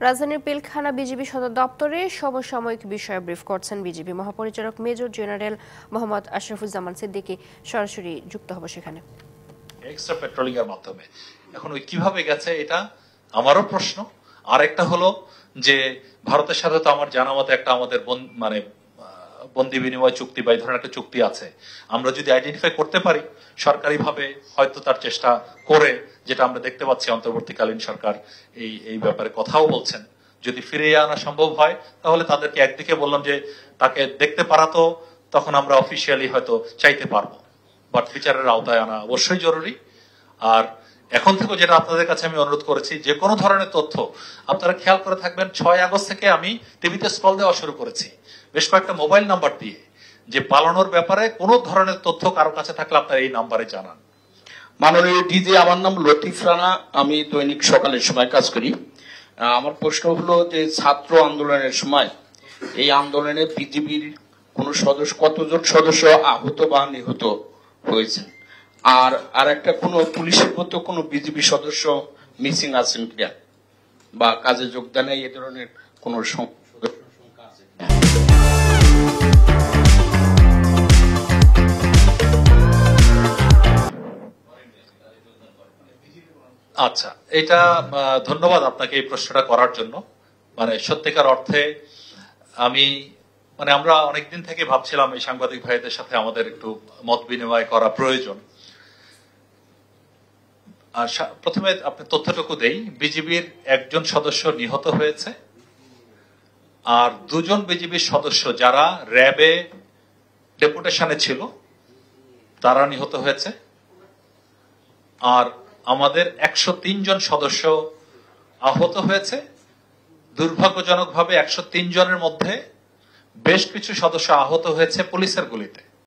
রাজধানীর পিলখানা বিজিবি সদর দপ্তরে সমসাময়িক বিষয়ে ব্রিফ করছেন বিজিবি মহাপরিচালক মেজর জেনারেল মোহাম্মদ আশরাফুজ্জামান সিদ্দিকী। সরাসরি যুক্ত হব সেখানে। এক্সট্রা পেট্রোলিং এর মাধ্যমে এখন ওই কিভাবে গেছে এটা আমারও প্রশ্ন। আর একটা হলো যে ভারতের সাথে তো আমার জানা মতে একটা আমাদের মানে বন্দি বিনিময় চুক্তি বা এই ধরনের একটা চুক্তি আছে। আমরা যদি আইডেন্টিফাই করতে পারি সরকারিভাবে হয়তো তার চেষ্টা করে, যেটা আমরা দেখতে পাচ্ছি অন্তর্বর্তীকালীন সরকার এই ব্যাপারে কথাও বলছেন, যদি ফিরিয়ে আনা সম্ভব হয় তাহলে তাদেরকে একদিকে বললাম যে তাকে দেখতে পারা তো তখন আমরা অফিসিয়ালি হয়তো চাইতে পারবো, বাট বিচারের আওতায় আনা অবশ্যই জরুরি। আর এখন থেকে যেটা আপনাদের কাছে আমি অনুরোধ করেছি, যে কোনো ধরনের তথ্য আপনারা খেয়াল করে থাকবেন। 6 আগস্ট থেকে আমি টিভিতে স্ক্রল দেওয়া শুরু করেছি বেশ কয়েকটা মোবাইল নাম্বার দিয়ে, যে পালানোর ব্যাপারে কোনো ধরনের তথ্য কারো কাছে থাকলে আপনারা এই নাম্বারে জানান। মাননীয় ডিজি, আমার নাম লতিফ রানা, আমি দৈনিক সকালের সময় কাজ করি। আমার প্রশ্ন হলো যে ছাত্র আন্দোলনের সময় এই আন্দোলনে বিজিবির কোন সদস্য, কতজন সদস্য আহত বা নিহত হয়েছেন, আর একটা কোন পুলিশের মতো কোন বিজিবি সদস্য মিসিং আছেন কিনা বা কাজে যোগদানে এই ধরনের কোন আচ্ছা, এটা ধন্যবাদ আপনাকে এই প্রশ্নটা করার জন্য। মানে সত্যিকার অর্থে আমরা অনেকদিন থেকে ভাবছিলাম এই সাংবাদিক ভাইদের সাথে আমাদের একটু মত বিনিময় করা প্রয়োজন। আর প্রথমে আপনি তথ্যটুকু দেই, বিজিবির একজন সদস্য নিহত হয়েছে আর 2 জন বিজিবির সদস্য যারা র্যাবে ডেপুটেশনে ছিল তারা নিহত হয়েছে। আর আমাদের 103 জন সদস্য আহত হয়েছে। দুর্ভাগ্যজনকভাবে 103 জনের মধ্যে বেশ কিছু সদস্য আহত হয়েছে পুলিশের গুলিতে।